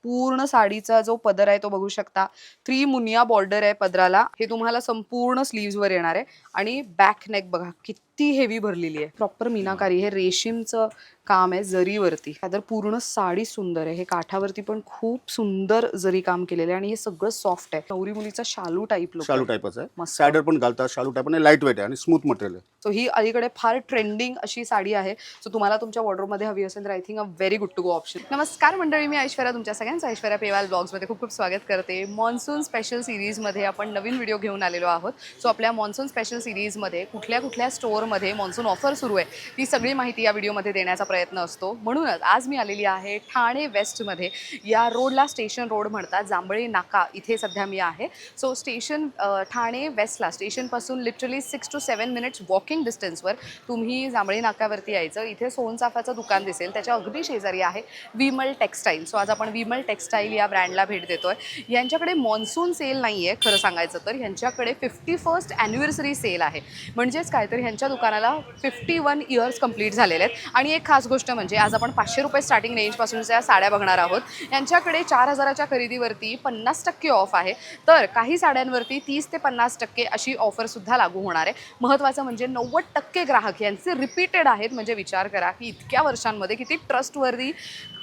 संपूर्ण साडीचा जो पदर आहे तो बघू शकता. 3 मुनिया बॉर्डर आहे पदराला. हे तुम्हाला संपूर्ण स्लीव्ज वर येणार आहे आणि बॅक नेक बघा किती हेवी भरलेली आहे. प्रॉपर मीनाकारी, हे रेशीमचं काम आहे जरीवरती. तर पूर्ण साडी सुंदर आहे. हे काठावरती पण खूप सुंदर जरी काम केलेलं आहे आणि हे सगळं सॉफ्ट आहे. नवरी मुलीचा शालू टाईप लुक. शालू टाईपच आहे. मस्त. सायडर पण घालतात. शालू टाईप आणि लाईट वेट आहे आणि स्मूथ मटेरियल आहे. सो ही अलीकडे फार ट्रेंडिंग अशी साडी आहे. सो तुम्हाला तुमच्या वॉर्डरोबमध्ये हवी असेल तर I think a very good to go option. नमस्कार मंडळी, मी ऐश्वर्या तुमच्या सगळ्यांचं ऐश्वर्या पेवाल ब्लॉग्समध्ये खूप खूप स्वागत करते. मॉन्सून स्पेशल सिरीजमध्ये आपण नवीन व्हिडिओ घेऊन आलेलो आहोत. सो आपल्या मॉन्सून स्पेशल सिरीजमध्ये कुठल्या कुठल्या स्टोअरमध्ये मॉन्सून ऑफर सुरू आहे ती सगळी माहिती या व्हिडिओमध्ये देण्याचा प्रयत्न असतो. म्हणूनच आज मी आलेली आहे ठाणे वेस्टमध्ये. या रोडला स्टेशन रोड म्हणतात, जांभळी नाका इथे सध्या मी आहे. सो स्टेशन ठाणे वेस्टला स्टेशनपासून लिटरली 6 to 7 मिनिट्स वॉकिंग डिस्टन्सवर तुम्ही जांभळी नाक्यावरती यायचं. इथे सोनचाफ्याचं दुकान दिसेल, त्याच्या अगदी शेजारी आहे विमल टेक्स्टाईल. सो आज आपण विमल टेक्स्टाईल या ब्रँडला भेट देतोय. यांच्याकडे मॉन्सून सेल नाही आहे खरं सांगायचं तर, यांच्याकडे 51st ॲनिव्हर्सरी सेल आहे. म्हणजेच काय तर ह्यांच्या दुकानाला 51 इयर्स कंप्लीट झालेले आहेत. आणि एक खास गोष्ट म्हणजे आज आपण 500 रुपये स्टार्टिंग रेंजपासूनच्या साड्या बघणार आहोत. यांच्याकडे 4000च्या खरेदीवरती 50% ऑफ आहे. तर काही साड्यांवरती 30 ते 50% अशी ऑफरसुद्धा लागू होणार आहे. महत्त्वाचं म्हणजे 90% ग्राहक यांचे रिपीटेड आहेत. म्हणजे विचार करा की इतक्या वर्षांमध्ये किती ट्रस्टवर्दी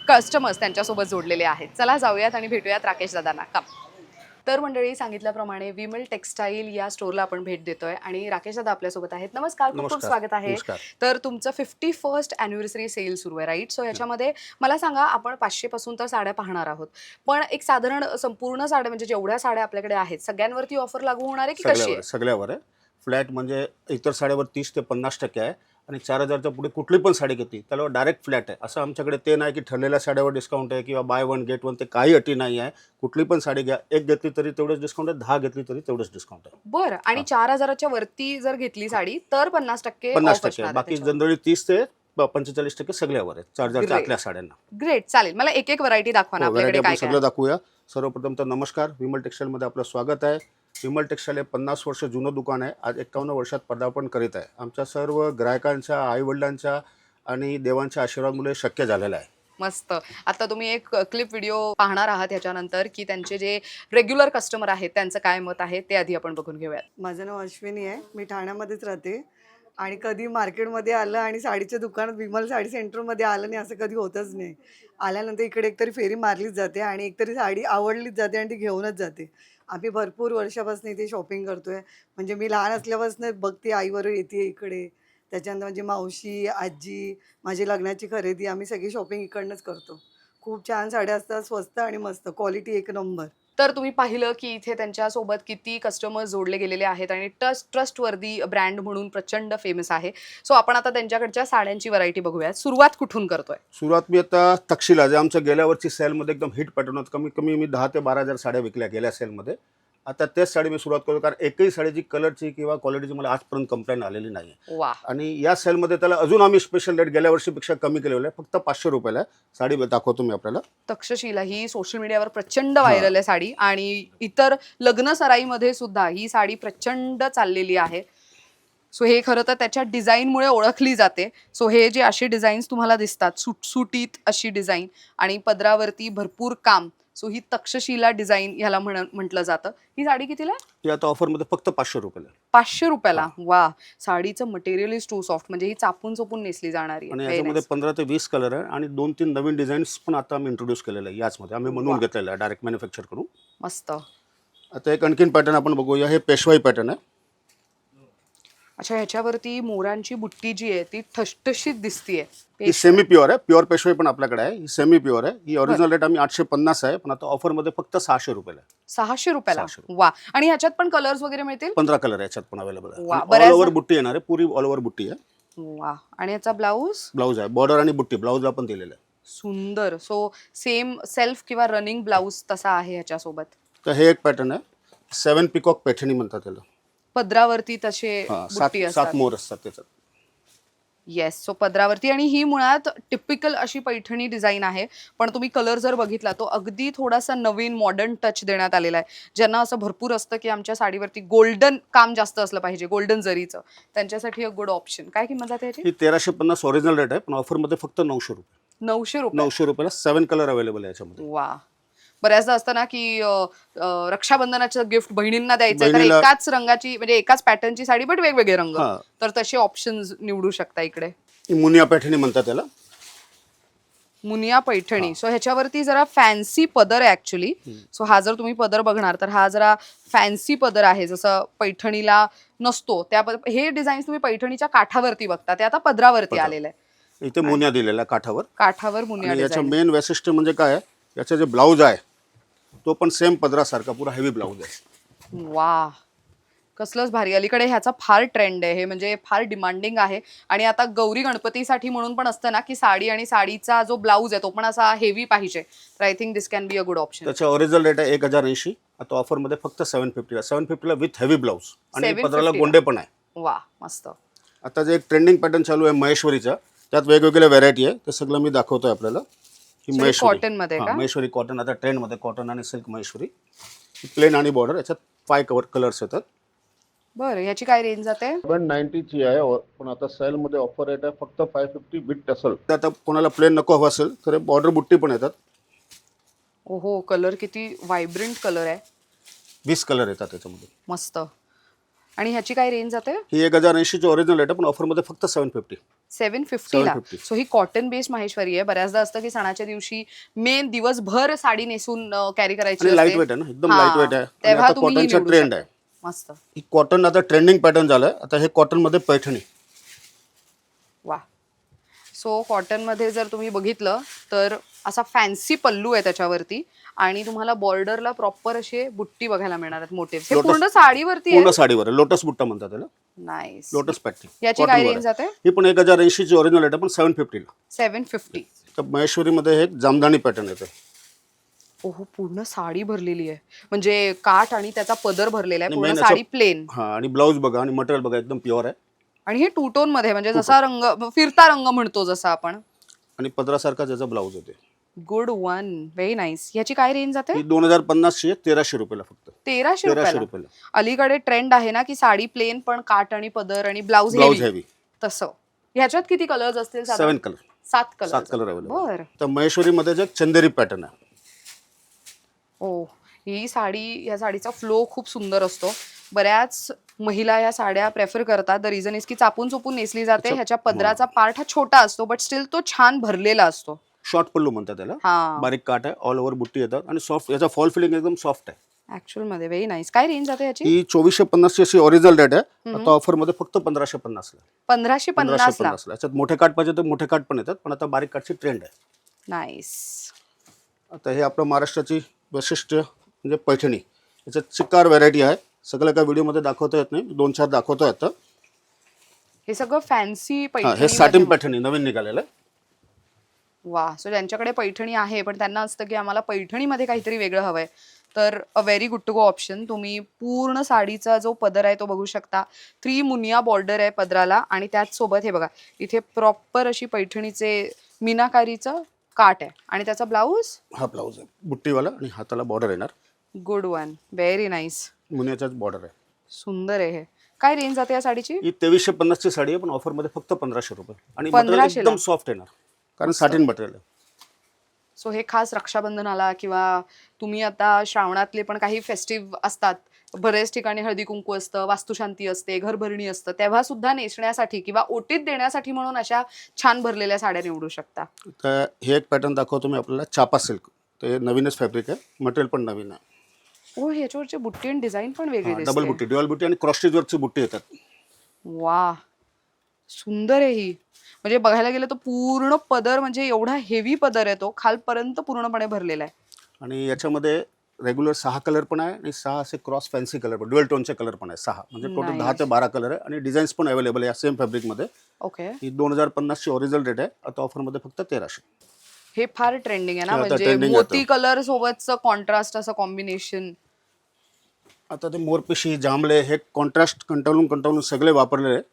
कस्टमर्स त्यांच्यासोबत जोडलेले आहेत. चला जाऊयात आणि भेटूयात राकेश दादांना. का तर मंडळी सांगितल्याप्रमाणे विमल टेक्स्टाईल या स्टोअरला आपण भेट देतोय आणि राकेश दादा आपल्यासोबत आहेत. नमस्कार, खूप खूप स्वागत आहे. तर तुमचं 51st ॲनिव्हर्सरी सेल सुरू आहे, राईट? सो याच्यामध्ये मला सांगा, आपण 500 पासून तर साड्या पाहणार आहोत, पण एक साधारण संपूर्ण साड्या म्हणजे जेवढ्या साड्या आपल्याकडे आहेत सगळ्यांवरती ऑफर लागू होणार आहे की कशी आहे? सगळ्यावर आहे. फ्लॅट म्हणजे इतर साड्यावर 30 ते 50% आहे आणि 4000च्या पुढे कुठली पण साडी घेतली त्याला डायरेक्ट फ्लॅट आहे. असं आमच्याकडे ते नाही की ठरलेल्या साड्यावर डिस्काउंट आहे किंवा बाय वन गेट वन, ते काही अटी नाही आहे. कुठली पण साडी घ्या, एक घेतली तरी तेवढंच डिस्काउंट आहे, 10 घेतली तरी तेवढंच डिस्काउंट आहे. बरं. आणि 4000च्या वरती जर घेतली साडी तर 50% 50%. बाकी जनरली 30 ते 45% सगळ्यावर आहे 4000च्या आतल्या साड्यांना. ग्रेट, चालेल. मला एक एक व्हरायटी दाखवा ना आपल्याकडे काय काय. सगळं दाखवूया. सर्वप्रथम तर नमस्कार, विमल टेक्स्टाईलमध्ये आपलं स्वागत आहे. विमल टेक्स्टाईल हे 50 वर्ष जुनं दुकान आहे. आज 51 वर्षात पदार्पण करीत आहे. आमच्या सर्व ग्राहकांच्या, आईवडिलांच्या आणि देवांच्या आशीर्वादामुळे शक्य झालेलं आहे. मस्त. आता तुम्ही एक क्लिप व्हिडिओ पाहणार आहात ह्याच्यानंतर की त्यांचे जे रेग्युलर कस्टमर आहेत त्यांचं काय मत आहे ते आधी आपण बघून घेऊयात. माझं नाव अश्विनी आहे. मी ठाण्यामध्येच राहते आणि कधी मार्केटमध्ये आलं आणि साडीच्या दुकानात विमल साडी सेंटरमध्ये आलं नाही असं कधी होतच नाही. आल्यानंतर इकडे एकतरी फेरी मारलीच जाते आणि एकतरी साडी आवडलीच जाते आणि ती घेऊनच जाते. आम्ही भरपूर वर्षापासून इथे शॉपिंग करतो आहे. म्हणजे मी लहान असल्यापासून बघते, आईबरोबर येते इकडे. त्याच्यानंतर माझी मावशी, आजी, माझी लग्नाची खरेदी, आम्ही सगळी शॉपिंग इकडनंच करतो. खूप छान साड्या असतात, स्वस्त आणि मस्त, क्वालिटी एक नंबर. तर तुम्ही पाहिलं की इथे त्यांच्यासोबत किती कस्टमर्स जोडले गेलेले आहेत आणि ट्रस्टवर्दी ब्रँड म्हणून प्रचंड फेमस आहे. सो आपण आता त्यांच्याकडच्या साड्यांची व्हरायटी बघूया. सुरुवात कुठून करतोय? सुरुवात मी आता तक्षशिला, जे आमच्या गेल्या वर्षी सेलमध्ये एकदम हिट पॅटर्न होतं. कमीत कमी मी 10 ते 12,000 साड्या विकल्या गेल्या सेलमध्ये. आता तेच साडी मी सुरुवात करतो, कारण एकही साडीची कलरची किंवा क्वालिटीची मला आजपर्यंत कंप्लेंट आलेली नाही. वा. आणि या सेलमध्ये त्याला अजून आम्ही स्पेशल रेट गेल्या वर्षीपेक्षा कमी केलेलं आहे. फक्त 500 रुपयाला आहे. साडी दाखवतो मी आपल्याला. तक्षशिला ही सोशल मीडियावर प्रचंड व्हायरल आहे साडी आणि इतर लग्न सराईमध्ये सुद्धा ही साडी प्रचंड चाललेली आहे. सो हे खरं तर त्याच्या डिझाईनमुळे ओळखली जाते. सो हे जे असे डिझाईन्स तुम्हाला दिसतात, सुटसुटीत अशी डिझाईन आणि पदरावरती भरपूर काम, सो ही तक्षशिला डिझाईन ह्याला म्हटलं जातं. ही साडी कितीला? ही आता ऑफरमध्ये फक्त 500 रुपयाला. 500 रुपयाला. वा. साडीचं मटेरियल इज टू सॉफ्ट, म्हणजे ही चापून चोपून नेसली जाणारी आणि आहे. याच्यामध्ये 15 ते 20 कलर आहे आणि 2-3 नवीन डिझाईन्स पण आता आम्ही इंट्रोड्यूस केलेलं आहे. याचमध्ये आम्ही बनवून घेतलेलं आहे डायरेक्ट मॅन्युफॅक्चर करून. मस्त. आता एक आणखीन पॅटर्न आपण बघूया. हे पेशवाई पॅटर्न आहे. अच्छा, ह्याच्यावरती मोरांची बुट्टी जी आहे ती ठसठशीत दिसतीये. ही सेमी प्युअर आहे. प्युअर पेशवाई पण आपल्याकडे आहे. ही सेमी प्युअर आहे. ही ओरिजिनल रेट आम्ही 850 आहे, पण आता ऑफरमध्ये फक्त 600 रुपयाला. 600 रुपयाला. वा. आणि ह्याच्यात पण कलर्स वगैरे मिळतील? 15 कलर याच्यात पण अवेलेबल आहे. बऱ्याच ऑल ओव्हर बुट्टी येणार आहे. पुरी ऑल ओव्हर बुट्टी आहे. वा. आणि याचा ब्लाऊज आहे. बॉर्डर आणि बुट्टी ब्लाऊजला पण दिलेलं आहे. सुंदर. सो सेम सेल्फ किंवा रनिंग ब्लाऊज तसा आहे ह्याच्यासोबत. तर हे एक पॅटर्न आहे. 7 पिकॉक पैठणी म्हणतात त्याला. पदरावरती तसे बुट्टी 7 मोर असतात त्याच्यात. येस. सो पदरावरती, आणि ही मुळात टिपिकल अशी पैठणी डिझाईन आहे, पण तुम्ही कलर जर बघितला तो अगदी थोडासा नवीन मॉडर्न टच देण्यात आलेला आहे. ज्यांना असं भरपूर असतं की आमच्या साडीवरती गोल्डन काम जास्त असलं पाहिजे, गोल्डन जरीचं, त्यांच्यासाठी एक गुड ऑप्शन. काय किंमत जाते याची? ही 1350 ओरिजिनल रेट आहे, पण ऑफरमध्ये फक्त 900 रुपये. 900 रुपये. 900 रुपयाला 7 कलर अवेलेबल आहे याच्यामध्ये. वा. बऱ्याचदा असतं ना की रक्षाबंधनाचं गिफ्ट बहिणींना द्यायचं तर बहिणीला- एकाच रंगाची म्हणजे एकाच पॅटर्नची साडी बट वेगवेगळे रंग, हा. तर तसे ऑप्शन्स निवडू शकता इकडे. मुनिया पैठणी म्हणतात त्याला. मुनिया पैठणी. सो ह्याच्यावरती जरा फॅन्सी पदर आहे ऍक्च्युली. सो हा जर तुम्ही पदर बघणार तर हा जरा फॅन्सी पदर आहे, जसं पैठणीला नसतो त्या हे डिझाईन तुम्ही पैठणीच्या काठावरती बघता, ते आता पदरावरती आलेलं आहे. इथे मुनिया दिलेला आहे काठावर. काठावर मुनिया आणि याचं डिझाईन. मेन वैशिष्ट्य म्हणजे काय आहे, याचं जे ब्लाऊज आहे तो पण सेम पदरासारखा पुरा हेवी ब्लाऊज आहे. वा, कसलंच भारी. अलीकडे ह्याचा फार ट्रेंड आहे, हे म्हणजे फार डिमांडिंग आहे. आणि आता गौरी गणपतीसाठी म्हणून पण असतं ना की साडी आणि साडीचा जो ब्लाऊज आहे तो पण असा हेवी पाहिजे, तर I think this can be a good option. त्याचा ओरिजिनल रेट आहे 1080. आता ऑफरमध्ये फक्त 750 750ला विथ हेवी ब्लाऊज आणि 750 पदराला ला. गोंडे पण आहे. वा, मस्त. आता जे एक ट्रेंडिंग पॅटर्न चालू आहे महेश्वरीचा, त्यात वेगवेगळ्या व्हरायटी आहे, ते सगळं मी दाखवतोय आपल्याला. ही So हे महेश्वरी cotton मध्ये हां, का? महेश्वरी कॉटन आता ट्रेंडमध्ये, कॉटन आणि सिल्क महेश्वरी. प्लेन आणि बॉर्डर, याच्यात 5 कलर्स येतात. बरं, ह्याची काय रेंज जाते? 790 ची आहे पण आता सेल मध्ये ऑफर रेट आहे फक्त 550 विथ टसल. आता कोणाला प्लेन नको हवं असेल तर बॉर्डर बुट्टी पण येतात. ओहो, कलर किती व्हायब्रंट कलर आहे. 20 कलर येतात त्याच्यामध्ये. मस्त. आणि ह्याची काय रेंज जाते? ही 1080 ची ओरिजिनल रेट आहे पण ऑफरमध्ये फक्त 750. 750 ला. 750. सो ही कॉटन बेस्ड माहेश्वरी आहे. बऱ्याचदा असतं की सणाच्या दिवशी मेन दिवसभर साडी नेसून कॅरी करायची आणि लाईट असते. वेट आहे ना, एकदम हां, लाईट वेट आहे. आणि तेव्हा आता तुम्ही ही कॉटनचा निवडू ट्रेंड शकता. आहे. मस्त. ही कॉटन आता ट्रेंडिंग पॅटर्न झालंय. आता हे कॉटन मध्ये पैठणी. वा. सो कॉटन मध्ये जर तुम्ही बघितलं तर असा फॅन्सी पल्लू आहे त्याच्यावरती आणि तुम्हाला बॉर्डरला प्रॉपर असे बुट्टी बघायला मिळणार आहेत, मोटिव्ह. हे Lotus- पूर्ण साडीवरती पूर्ण आहे. साडीवर आहे. लोटस बुट्टा म्हणतात त्याला. नाईस. Lotus pattern. याची काय रेंज जाते? ही पण 1080 ची ओरिजिनल रेट आहे पण 750 ला. 750. तर महेश्वरीमध्ये हे एक जामदानी पॅटर्न येते. ओहो, पूर्ण साडी भरलेली आहे, म्हणजे काठ आणि त्याचा पदर भरलेला आहे, आणि पूर्ण main साडी असं- प्लेन. हा, आणि ब्लाऊज बघा आणि मटेरियल बघा एकदम प्युअर आहे. आणि हे टू टोन मध्ये, म्हणजे जसा रंग फिरता रंग म्हणतो जसा आपण. आणि पदरासारखा त्याचा ब्लाऊज येते. Good one, very nice. ह्याची काय रेंज जाते? ही 2050 ची आहे, 1300 रुपयाला फक्त. 1300 1300 रुपयाला. रुपयाला. अलीकडे ट्रेंड आहे ना की साडी प्लेन पण काठ आणि पदर आणि ब्लाऊज ब्लाऊज हेवी, हेवी. तसं. ह्याच्यात किती कलर्स असतील? 7 कलर. 7 कलर. 7 colour available. बर. तर महेश्वरीमध्ये जे चंदेरी पॅटर्न आहे. ओ, ही साडी, या साडीचा फ्लो खूप सुंदर असतो. बऱ्याच महिला या साड्या प्रेफर करतात. द रिझन इज की चापून चुपून नेसली जाते. अच्छा. ह्याच्या पदराचा पार्ट हा छोटा असतो बट स्टील तो छान भरलेला असतो. शॉर्ट पल्लू म्हणतात त्याला. हा, बारीक काठ आहे, ऑल ओव्हर बुट्टी येतात आणि सॉफ्ट, याचा फॉल फिलिंग एकदम सॉफ्ट आहे. ऍक्च्युअल मध्ये व्हेरी नाईस. काय रेंज जाते ह्याची? ही 2450 ची अशी ओरिजिनल रेट आहे. आता ऑफर मध्ये फक्त 1550 ला. 1550 ला. 1550 ला. याच्यात मोठे काठ पाहिजे तर मोठे काठ पण येतात, पण आता बारीक काठची ट्रेंड आहे. नाईस. आता हे आपलं महाराष्ट्राची वैशिष्ट्य म्हणजे पैठणी. याच्यात चिक्कार व्हरायटी आहे. सगळं काय व्हिडिओमध्ये दाखवता येत नाही, 2-4 दाखवतोय आता. हे सगळं फॅन्सी हा, पैठणी. हे सॅटिन पैठणी नवीन निघालेलं आहे. वा. सो ज्यांच्याकडे पैठणी आहे पण त्यांना असतं की आम्हाला पैठणीमध्ये काहीतरी वेगळं हवंय, तर a very good to go option. तुम्ही पूर्ण साडीचा जो पदर आहे तो बघू शकता. 3 मुनिया बॉर्डर आहे पदराला आणि त्याचसोबत हे बघा इथे प्रॉपर अशी पैठणीचे मीनाकारीचं काठ आहे आणि त्याचा ब्लाऊज. हा ब्लाऊज आहे बुट्टीवाला आणि हाताला बॉर्डर येणार. Good one, very nice. मुनियाचाच बॉर्डर आहे. सुंदर आहे हे. काय रेंज जाते या साडीची? ही 2350 ची साडी आहे पण ऑफर मध्ये फक्त 1500 रुपये. आणि 1500 मटेरियल एकदम ला? सॉफ्ट येणार कारण सॅटिन मटेरियल आहे. सो हे खास रक्षाबंधनाला किंवा तुम्ही आता श्रावणातले पण काही फेस्टिव्ह असतात, बरेच ठिकाणी हळदी कुंकू असतं, वास्तुशांती असते, घरभरणी असतं, तेव्हा सुद्धा नेसण्यासाठी किंवा ओटीत देण्यासाठी म्हणून अशा छान भरलेल्या साड्या निवडू शकता. तर हे एक पॅटर्न दाखवतो मी आपल्याला, चापा सिल्क. ते नवीनच फॅब्रिक आहे, मटेरियल पण नवीन आहे. ओ, ह्याच्यावरची बुट्टी आणि डिझाईन पण वेगळी डबल दिसते. बुट्टी, ड्युअल बुट्टी आणि क्रॉस स्टिच वर्कची बुट्टी येतात. वा, सुंदर आहे ही. म्हणजे बघायला गेलं तर पूर्ण पदर, म्हणजे एवढा हेवी पदर आहे तो, खालपर्यंत पूर्णपणे भरलेला आहे. आणि याच्यामध्ये रेग्युलर 6 कलर पण आहे आणि 6 असे क्रॉस फॅन्सी कलर पण, ड्युअल टोनचे कलर पण आहे 6. म्हणजे टोटल 10 ते 12 कलर आहे आणि डिझाईन्स पण अवेलेबल आहे या सेम फॅब्रिकमध्ये. ओके. ही 2050 ची ओरिजिनल रेट आहे. आता ऑफरमध्ये फक्त 1300. हे फार ट्रेंडिंग आहे ना, हे आता म्हणजे trending मोती आता. कलर सोबतचं कॉन्ट्रास्ट असं कॉम्बिनेशन. आता ते मोरपिशी, जांभळे हे कॉन्ट्रास्ट कंटाळून सगळे वापरलेले आहे.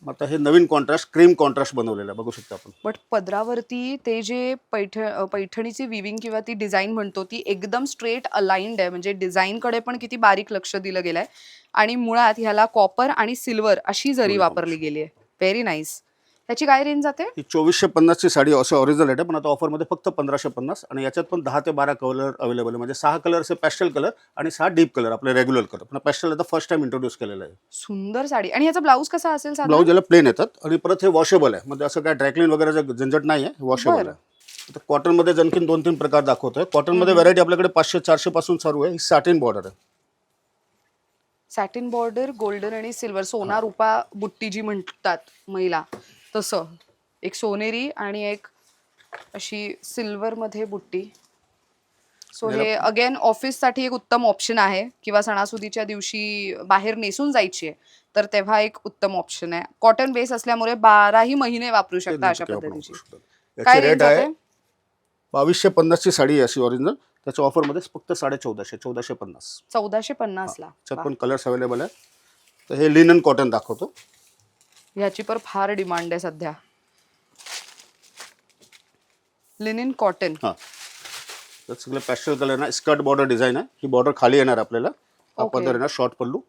आता हे नवीन कॉन्ट्रास्ट, क्रीम कॉन्ट्रास्ट बनवलेलं आहे, बघू शकता आपण. बट पदरावरती ते जे पैठणीची विविंग किंवा ती डिझाईन म्हणतो ती एकदम स्ट्रेट अलाइंड आहे, म्हणजे डिझाईनकडे पण किती बारीक लक्ष दिलं गेलंय. आणि मुळात ह्याला कॉपर आणि सिल्वर अशी जरी दोन्ही वापरली गेली आहे. Very nice. त्याची काय रेंज जाते? ही 2450ची साडी असं ओरिजिनल रेट आहे, पण आता ऑफरमध्ये फक्त 1550 आणि याच्यात पण 10 ते 12 कलर अवेलेबल आहे. म्हणजे 6 कलर असे पॅस्टल कलर आणि 6 डीप कलर आपले रेग्युलर कलर. पण पॅस्टल आता फर्स्ट टाइम इंट्रोड्यूस केलेलं आहे. सुंदर साडी. आणि याचा ब्लाऊज कसा असेल साधारण? ब्लाऊज याला प्लेन येतात आणि परत हे वॉशेबल आहे. म्हणजे असं काय ड्रायक्लीन वगैरे झंझट नाही आहे, वॉशेबल बरं. आहे. आता कॉटनमध्ये आणखीन 2-3 प्रकार दाखवतोय. कॉटनमध्ये व्हरायटी आपल्याकडे 500-400 पासून चालू आहे. ही सॅटिन बॉर्डर आहे. सॅटिन बॉर्डर, गोल्डन आणि सिल्वर, सोना रुपा बुट्टी जी म्हणतात महिला, तसं एक सोनेरी आणि एक अशी सिल्वर मध्ये बुट्टी. सो हे अगेन ऑफिससाठी एक उत्तम ऑप्शन आहे, किंवा सणासुदीच्या दिवशी बाहेर नेसून जायची आहे तर तेव्हा एक उत्तम ऑप्शन आहे. कॉटन बेस असल्यामुळे 12ही महिने वापरू शकता अशा पद्धतीची. काय याची रेंज रेट आहे जाते? 2250ची साडी आहे अशी ओरिजिनल. त्याच्या ऑफरमध्ये फक्त 1450. 1450 ला. त्याच्यात पण कलर्स अवेलेबल आहे. तर हे लिनन कॉटन दाखवतो. ह्याची पण फार डिमांड आहे सध्या. Linen cotton. हां, त्यात सगळे पॅस्टल कलर ना, स्कर्ट बॉर्डर डिझाईन आहे. ही बॉर्डर खाली येणार आपल्याला. हा Okay. पदर येणार, शॉर्ट पल्लू.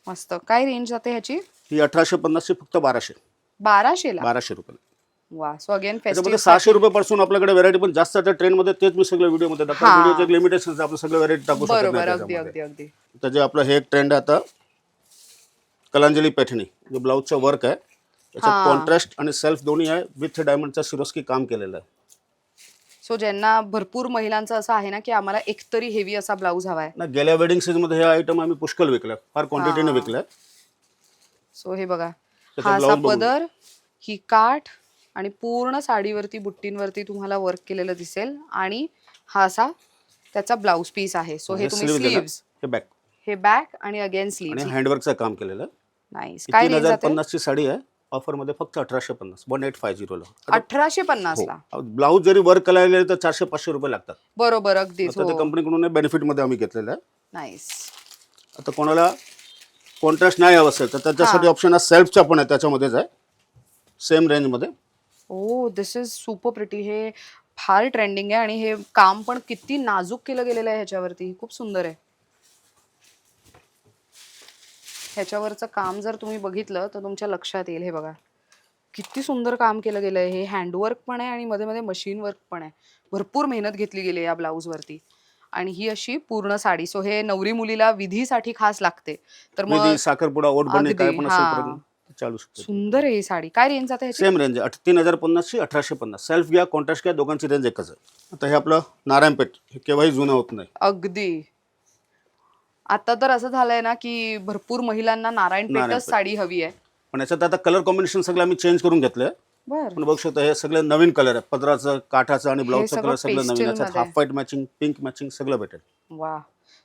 मस्त. काय रेंज जाते ह्याची? ही 1850ची फक्त 1200. 1200 ला. 1200 रुपये. वा. सो अगेन त्याच्यामध्ये फेस्टिव्ह 600 रुपयापासून आपल्याकडे व्हरायटी, पण जास्त आता ट्रेंडमध्ये तेच मी सगळ्या व्हिडिओमध्ये दाखवतो. हां. व्हिडिओचे एक लिमिटेशन आहे, आपण सगळं व्हरायटी टाकू शकत बरोबर. नाही अगदी त्याच्यामध्ये. अगदी अगदी. त्याचे आपलं हे एक ट्रेंड आहे आता, कलांजली पैठणी, जो ब्लाऊजचं वर्क आहे. त्याच्यात हां. कॉन्ट्रास्ट आणि सेल्फ दोन्ही आहे. विथ डायमंडचा सिरोस्की काम केलेलं आहे. सो ज्यांना भरपूर महिलांचं असं आहे ना की आम्हाला एकतरी हेवी असा ब्लाऊज हवाय. ना, गेल्या वेडिंग सीझनमध्ये हे आयटम आम्ही पुष्कळ विकलाय, फार क्वांटिटीने विकलाय. सो हे बघा, त्याचा हा असा blouse बघून पदर, ही काठ आणि पूर्ण साडीवरती बुट्टींवरती तुम्हाला वर्क केलेलं दिसेल. आणि हा असा त्याचा ब्लाऊज पीस आहे. सो हे तुम्ही sleeves आहे ना, स्लीव्स, हे बॅक हे बॅक आणि अगेन आणि स्लीव्स. हँडवर्कचं काम केलेलं आहे. नाईस. काय रेंज जाते? 3050ची साडी आहे. ऑफरमध्ये फक्त 1850, 1850 ला. 1850 ला. ब्लाऊज जरी वर्क करायला गेले तर 400-500 रुपये लागतात. बरोबर. अगदीच. आता ते कंपनीकडून बेनिफिटमध्ये आम्ही घेतलेलं आहे. नाईस. आता कोणाला कॉन्ट्रास्ट नाही हवं असेल तर त्याच्यासाठी ऑप्शन हा सेल्फचा पण आहे, त्याच्यामध्येच आहे, सेम रेंजमध्ये. ओ, दिस इज सुपर प्रिटी. हे फार ट्रेंडिंग आहे आणि हे काम पण किती नाजूक केलं गेलेलं आहे ह्याच्यावरती. खूप सुंदर आहे. ह्याच्यावरचं काम जर तुम्ही बघितलं तर तुमच्या लक्षात येईल. हे बघा, किती सुंदर काम केलं गेलं आहे. हे हँडवर्क पण आहे आणि मध्ये मध्ये मशीन वर्क पण आहे. भरपूर मेहनत घेतली गेली आहे या ब्लाऊजवरती. आणि ही अशी पूर्ण साडी. सो हे नवरी मुलीला विधीसाठी खास लागते. तर मग विधी, साखरपुडा, ओटबंदी काय पण असेल हां. तर चालू शकते. सुंदर आहे ही साडी. काय रेंज जाते ह्याची? सेम रेंज आहे. 3050ची 1850. सेल्फ घ्या, कॉन्ट्रास्ट घ्या, दोघांची रेंज एकच आहे. आता हे आपलं नारायणपेठ, हे केव्हाही जुनं होत नाही. अगदी. आता तर असं झालंय ना की भरपूर महिलांना नारायणपेठच नारायणपेठ. साडी हवी आहे. पण याच्यात आता कलर कॉम्बिनेशन सगळं आम्ही चेंज करून घेतलंय. बर. पण बघू शकता हे सगळे नवीन कलर आहे. पदराचं, काठाचं आणि ब्लाऊजचं सगळं कलर सगळं नवीन. pastel याच्यात मध्ये. Half white matching, pink matching सगळं भेटेल. वा.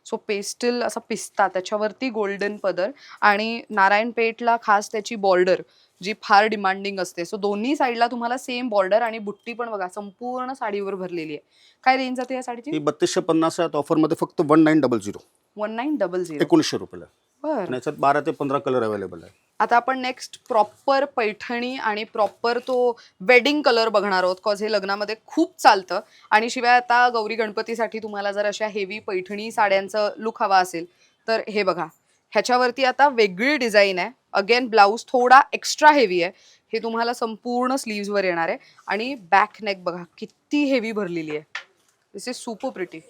सो पेस्टल असा पिस्ता, त्याच्यावरती गोल्डन पदर आणि नारायणपेठला खास त्याची बॉर्डर जी फार डिमांडिंग असते. सो दोन्ही साईडला तुम्हाला सेम बॉर्डर आणि बुट्टी पण बघा संपूर्ण साडीवर भरलेली आहे. काय रेंज जाते या साडीची? ही 3250 आहे. ऑफरमध्ये फक्त 1900, 1900. 1900 रुपयाला. बर. आणि याच्यात 12 ते 15 कलर अवेलेबल आहे. आता आपण नेक्स्ट प्रॉपर पैठणी आणि प्रॉपर तो वेडिंग कलर बघणार आहोत. कॉज हे लग्नामध्ये खूप चालतं. आणि शिवाय आता गौरी गणपतीसाठी तुम्हाला जर अशा हेवी पैठणी साड्यांचं लुक हवा असेल तर हे बघा, ह्याच्यावरती आता वेगळी डिझाईन आहे. अगेन ब्लाऊज थोडा एक्स्ट्रा हेवी आहे. हे तुम्हाला संपूर्ण स्लीव्सवर येणार आहे. आणि बॅक नेक बघा किती हेवी भरलेली आहे. दिस इज सुपर प्रिटी.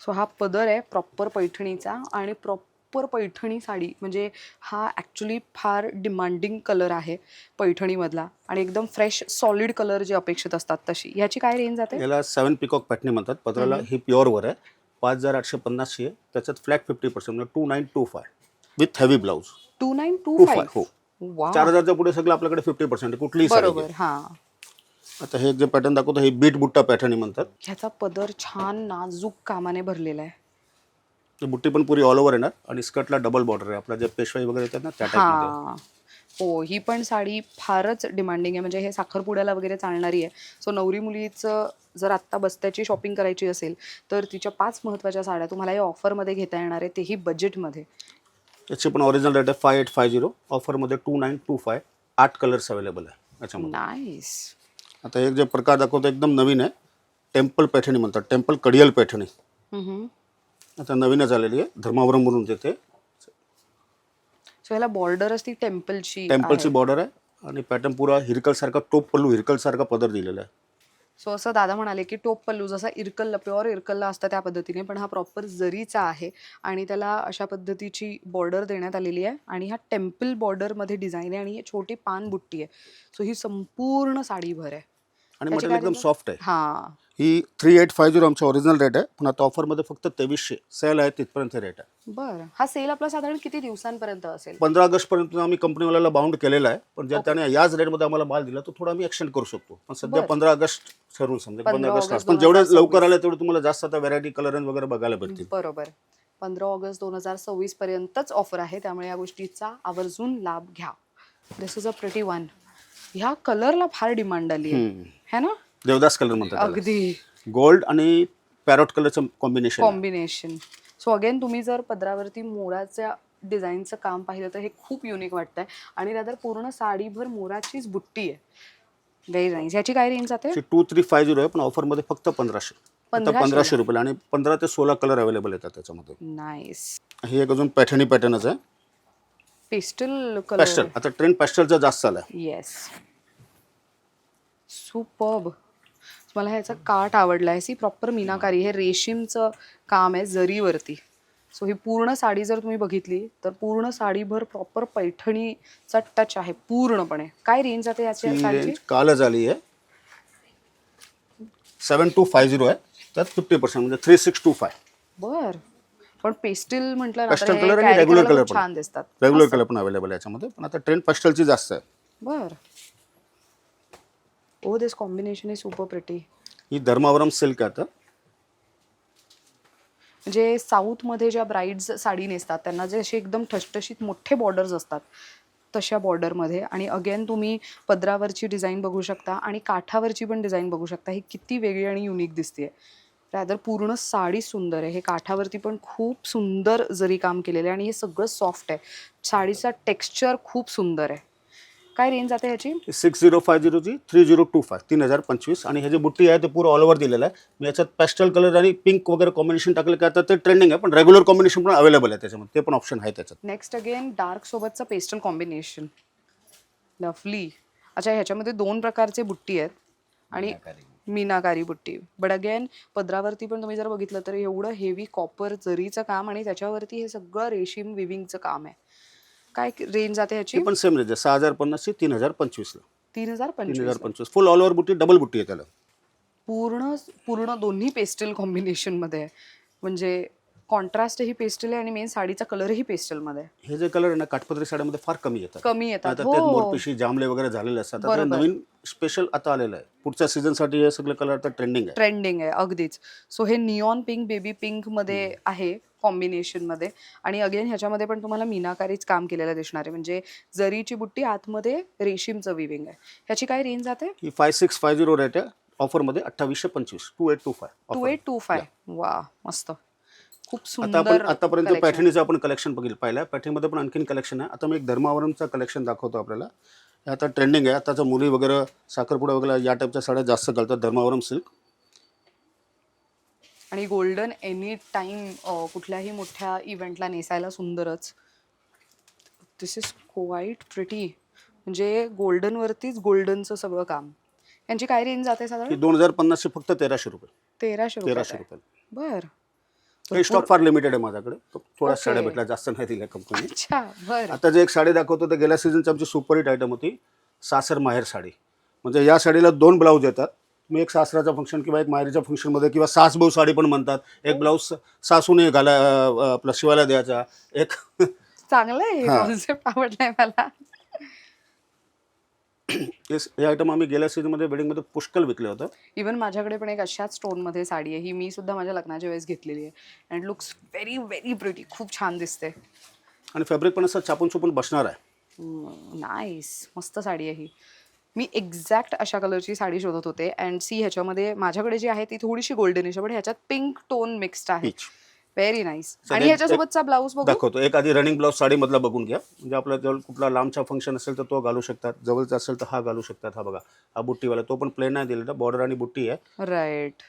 सो हा पदर आहे प्रॉपर पैठणीचा आणि प्रॉपर पैठणी साडी. म्हणजे हा ॲक्च्युली फार डिमांडिंग कलर आहे पैठणीमधला आणि एकदम फ्रेश सॉलिड कलर जे अपेक्षित असतात तशी. ह्याची काय रेंज जाते? याला 7 पिकॉक पॅटर्न म्हणतात. पदराला ही प्युअरवर आहे. 5850 आहे. त्याच्यात फ्लॅट 50% म्हणजे 2925 विथ हेवी ब्लाऊज. 2925. हो. वा. 4000च्या पुढे सगळं आपल्याकडे 50% कुठलीही साडी बरोबर. घ्या. हा. आता हे जे पॅटर्न दाखवतो हे बीट बुट्टा पॅटर्न म्हणतात. ह्याचा पदर छान नाजूक कामाने भरलेला आहे. बुट्टी पण पुरी ऑल ओव्हर येणार आणि स्कर्टला डबल बॉर्डर आहे. आपला जे पेशवाई वगैरे येतात ना त्या टाईपमध्ये. हा. हो, ही पण साडी फारच डिमांडिंग आहे. म्हणजे हे साखरपुड्याला वगैरे चालणारी आहे. सो नवरी मुलीचं जर आत्ता बस्त्याची शॉपिंग करायची असेल तर तिच्या 5 महत्त्वाच्या साड्या तुम्हाला या ऑफरमध्ये घेता येणार आहे, तेही बजेटमध्ये. याची पण ओरिजिनल रेट आहे 5850. ऑफरमध्ये 2925. 8 कलर्स अवेलेबल आहे याच्यामध्ये. नाईस. आता एक जे प्रकार दाखवतो एकदम नवीन आहे. टेम्पल पैठणी म्हणतात. टेम्पल कडियल पैठणी. आता नवीनच आलेली आहे. धर्मावरम म्हणून येते. सो ह्याला बॉर्डर असती टेम्पलची. टेम्पलची बॉर्डर आहे आणि पॅटर्न पुरा हिरकलसारखा टोप पल्लू हिरकलसारखा पदर दिलेला आहे. सो असं दादा म्हणाले की टोप पल्लू जसा इरकलला प्युअर इरकलला असतं त्या पद्धतीने, पण हा प्रॉपर जरीचा आहे आणि त्याला अशा पद्धतीची बॉर्डर देण्यात आलेली आहे आणि हा टेम्पल बॉर्डरमध्ये डिझाईन आहे आणि ही छोटी पान बुट्टी आहे. सो ही संपूर्ण साडीभर आहे. आणि त्याची मटेरियल काय एकदम रेंज आहे? सॉफ्ट आहे. हां, ही 3850 आमचा ओरिजिनल रेट आहे, पण आता ऑफरमध्ये फक्त 2300 सेल आहे तिथपर्यंत रेट आहे. बरं. हा सेल आपला साधारण किती दिवसांपर्यंत असेल? 15 ऑगस्टपर्यंत आम्ही कंपनीवाल्याला बाउंड केलेला आहे, पण जर त्याने याच रेटमध्ये आम्हाला माल दिला तर थोडा आम्ही एक्सटेंड करू शकतो. पण सध्या बरं. 15 ऑगस्ट ठरवून समजा 15 15 ऑगस्ट ऑगस्ट पण जेवढे 2026. लवकर आले तेवढे तुम्हाला जास्त आता व्हरायटी कलर वगैरे बघायला भेटतील. बरोबर. 15 ऑगस्ट 2026 पर्यंतच ऑफर आहे, त्यामुळे या गोष्टीचा आवर्जून लाभ घ्या. दिस इज अ प्रिटी वन. ह्या कलरला फार डिमांड आली आहे, है ना? देवदास कलर म्हणतात त्याला. अगदी गोल्ड आणि पॅरोट कलरचं कॉम्बिनेशन. कॉम्बिनेशन. सो अगेन तुम्ही जर पदरावरती मोराच्या डिझाईनचं काम पाहिलं तर हे खूप युनिक वाटतंय आणि रादर पूर्ण साडीभर मोराचीच बुट्टी आहे. Very nice. याची काय रेंज जाते? 2350 आहे, पण ऑफरमध्ये फक्त 1500. आता 1500 रुपयाला आणि 15 ते 16 कलर अवेलेबल येतात त्याच्यामध्ये. नाईस. ही एक अजून पॅटर्नी पॅटर्नच आहे. Pastel colour. पॅस्टल आता ट्रेंड पॅस्टलचा जास्त आला आहे. येस. सुपर्ब. मला ह्याचा काठ आवडला आहे. सी प्रॉपर मीनाकारी, हे रेशीमचं काम आहे जरीवरती. सो ही पूर्ण साडी जर तुम्ही बघितली तर पूर्ण साडीभर प्रॉपर पैठणीचा टच आहे पूर्णपणे. काय रेंज जाते याची ही साडीची? रेंज कालच आली आहे. 7250 आहे, त्यात 50% म्हणजे 3625. बर. पण पेस्टल म्हटलं ना तर पेस्टल हे कलर आणि carry रेग्युलर करायला कलर खूप पण छान दिसतात. रेग्युलर मस्त. कलर पण अवेलेबल आहे याच्यामध्ये, पण आता ट्रेंड पेस्टलची जास्त आहे. बर. Oh this combination is super pretty. ही धर्मावरम सिल्क आहे. आता म्हणजे साऊथमध्ये ज्या ब्राईड्स साडी नेसतात त्यांना जे असे एकदम ठसठशीत मोठे बॉर्डर्स असतात तशा बॉर्डरमध्ये, आणि अगेन तुम्ही पदरावरची डिझाईन बघू शकता आणि काठावरची पण डिझाईन बघू शकता. ही किती वेगळी आणि युनिक दिसते. रादर पूर्ण साडी सुंदर आहे. हे काठावरती पण खूप सुंदर जरी काम केलेलं आहे आणि हे सगळं सॉफ्ट आहे. साडीचा टेक्स्चर खूप सुंदर आहे. काय रेंज जाते ह्याची? 6050 ची 3025 3025. आणि हे जे बुट्टी आहे ते पूर्ण ऑल ओव्हर दिलेलं आहे. मी याच्यात पेस्टल कलर आणि पिंक वगैरे कॉम्बिनेशन टाकलं की आता ते ट्रेंडिंग आहे, पण रेग्युलर कॉम्बिनेशन पण अवेलेबल आहे त्याच्यामध्ये, ते पण ऑप्शन आहे त्याच्यात. नेक्स्ट अगेन डार्क सोबतचं पेस्टल कॉम्बिनेशन. लवली. अच्छा, ह्याच्यामध्ये 2 प्रकारचे बुट्टी आहेत आणि मीनाकारी बुट्टी. बट अगेन पदरावरती पण तुम्ही जर बघितलं तर एवढं हेवी कॉपर जरीचं काम आणि त्याच्यावरती हे सगळं रेशीम विविंगचं काम आहे. काय रेंज जाते ह्याची? ती पण सेम रेंज आहे. 6050 ची 3025 ला. 3025. 3025 फुल ऑल ओव्हर बुट्टी, डबल बुट्टी आहे त्याला. पूर्ण पूर्ण दोन्ही पेस्टल कॉम्बिनेशनमध्ये आहे. म्हणजे कॉन्ट्रास्टही पेस्टल आहे आणि मेन साडीचा कलरही पेस्टलमध्ये आहे. हे जे कलर आहे ना काठपदरी साड्यामध्ये फार कमी येतात. कमी येतात. आता हो. त्यात मोरपिशी जांभळे वगैरे झालेले असतात. आता बरोबर. नवीन स्पेशल आता आलेलं आहे. पुढच्या सीझनसाठी हे सगळे कलर आता ट्रेंडिंग आहे. ट्रेंडिंग आहे अगदीच. सो हे निऑन पिंक बेबी पिंक मध्ये आहे कॉम्बिनेशन मध्ये, आणि अगेन ह्याच्यामध्ये पण तुम्हाला मीनाकारीच काम केलेलं दिसणार आहे. म्हणजे जरीची बुट्टी आतमध्ये रेशीमचं विविंग आहे. ह्याची काय रेंज जाते? ही 5650 रेट आहे. ऑफरमध्ये 2825 2825 offer. 2825. वा, मस्त. खूप आता सुंदर. आपण आतापर्यंत collection. पॅटर्नीचं आपण कलेक्शन पाहिलं. पॅटर्नमध्ये पण आणखीन कलेक्शन आहे. आता मी एक धर्मावरमचं कलेक्शन दाखवतो आपल्याला. हे आता ट्रेंडिंग आहे. आताच्या मुली वगैरे साखरपुडा वगैरे या टाईपच्या साड्या जास्त घालतात. धर्मावरम सिल्क आणि गोल्डन एनी टाइम कुठल्याही मोठ्या इव्हेंटला नेसायला सुंदरच. दिस इज क्वाईट प्रिटी. म्हणजे गोल्डनवरतीच गोल्डनचं सगळं काम. यांची काय रेंज जाते ही साधारण? 2050 ची फक्त 1300 रुपये. 1300 1300 रुपये. रुपये. बर. हे स्टॉक फार लिमिटेड आहे माझ्याकडे. थोड्या Okay. साड्या भेटल्या, जास्त नाही दिल्या कंपनी. अच्छा, बर. आता जे एक साडी दाखवतो ते गेल्या सीझनची आमची सुपरहिट आयटम होती, सासर माहेर साडी. म्हणजे या साडीला 2 ब्लाऊज येतात. मी एक सासराचा फंक्शन किंवा एक माहेरीच्या फंक्शनमध्ये किंवा सासबहू साडी पण म्हणतात. एक ब्लाऊज सासूने आपला शिवायला द्यायचा. एक चांगलं आहे. हा. कॉन्सेप्ट आवडलाय मला. हे आयटम आम्ही गेल्या सीझनमध्ये वेडिंगमध्ये पुष्कळ विकले होतं. इवन माझ्याकडे पण एक अशाच स्टोनमध्ये साडी आहे. ही मी सुद्धा माझ्या लग्नाच्या वेळेस घेतलेली आहे. And looks very very pretty. खूप छान दिसते. आणि फॅब्रिक पण असं छापून छापून बसणार आहे. नाईस. मस्त साडी आहे ही. मी एक्झॅक्ट अशा कलरची साडी शोधत होते. अँड सी ह्याच्यामध्ये माझ्याकडे जी आहे ती थोडीशी गोल्डनिश आहे, पण ह्याच्यात पिंक टोन मिक्स्ड आहे. Peach very nice. आणि एक- ह्याच्यासोबतचा ब्लाऊज बघू. दाखवतो. एक आधी रनिंग ब्लाऊज साडीमधला बघून घ्या. म्हणजे आपला जवळ कुठला लांबचा फंक्शन असेल तर तो घालू शकतात, जवळचा असेल तर हा घालू शकतात. हा बघा, हा बुट्टीवाला, तो पण प्लेन नाही दिलेला, बॉर्डर आणि बुट्टी आहे. राईट.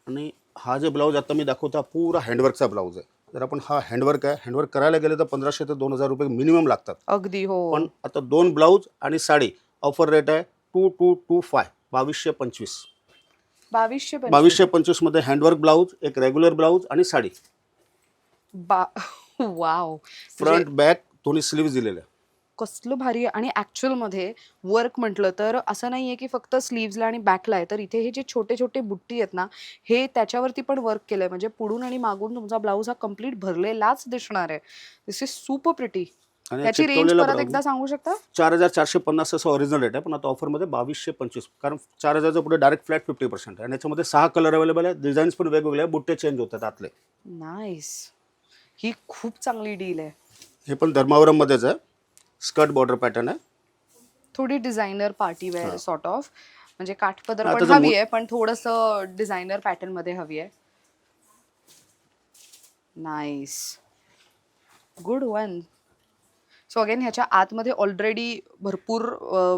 आणि हा जे ब्लाऊज आता मी दाखवतो हा पुरा हँडवर्कचा ब्लाऊज आहे. जर आपण हा हँडवर्क आहे, हँडवर्क करायला गेले तर 1500 ते 2000 रुपये मिनिमम लागतात. अगदी हो. पण आता 2 ब्लाऊज आणि साडी ऑफर रेट आहे 2225 2225. 2225. 2225 मध्ये हँडवर्क ब्लाऊज, एक रेग्युलर ब्लाऊज आणि साडी, बा वाव. फ्रंट बॅक दोन्ही स्लीव्ह दिलेल्या. कसलं भारी आहे. आणि ॲक्च्युअलमध्ये वर्क म्हटलं तर असं नाही आहे की फक्त स्लीव्जला आणि बॅकला आहे, तर इथे हे जे छोटे छोटे बुट्टी आहेत ना, हे त्याच्यावरती पण वर्क केलं आहे. म्हणजे पुढून आणि मागून तुमचा ब्लाऊज हा कम्प्लीट भरलेलाच दिसणार आहे. दिस इज सुपर प्रिटी. आणि त्याची रेंज चिकटवलेला परत ब्लाऊज एकदा सांगू शकता? 4450 असं ओरिजिनल रेट आहे, पण आता ऑफरमध्ये 2225. कारण 4000च्या पुढे डायरेक्ट फ्लॅट 50% आहे आणि याच्यामध्ये 6 कलर अवेलेबल आहे. डिझाईन्स पण वेगवेगळे आहे, बुट्टे चेंज होतात आतले. नाईस. ही खूप चांगली डील आहे. हे पण धर्मावरमध्येच आहे. स्कर्ट बॉर्डर पॅटर्न आहे. थोडी designer party wear sort of. म्हणजे काठपदर आता पण जर हवी आहे, पण थोडंसं डिझायनर पॅटर्न मध्ये हवी आहे. Nice. Good one. So again ह्याच्या आतमध्ये ऑलरेडी भरपूर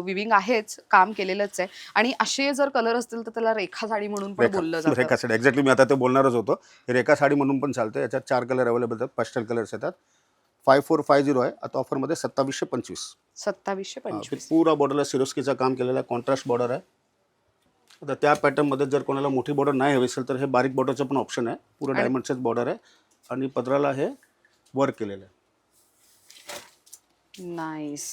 विविंग आहेच, काम केलेलंच आहे. आणि असे जर कलर असतील तर त्याला रेखा साडी म्हणून पण बोललं जातं. रेखा साडी एक्झॅक्टली मी आता ते बोलणारच होतो. हे रेखा साडी म्हणून पण चालते. याच्यात 4 कलर अवेलेबल आहेत, पेस्टल कलर्स येतात. 5450 आहे आता ऑफरमध्ये 2725. 2725. पूरा बॉर्डरला सिरोस्कीचं काम केलेलं आहे, कॉन्ट्रास्ट बॉर्डर आहे. आता त्या पॅटर्नमध्ये जर कोणाला मोठी बॉर्डर नाही हवी असेल तर हे बारीक बॉर्डरचं पण ऑप्शन आहे. पुरं डायमंडचंच बॉर्डर आहे आणि पदराला हे वर्क केलेलं आहे. नाईस.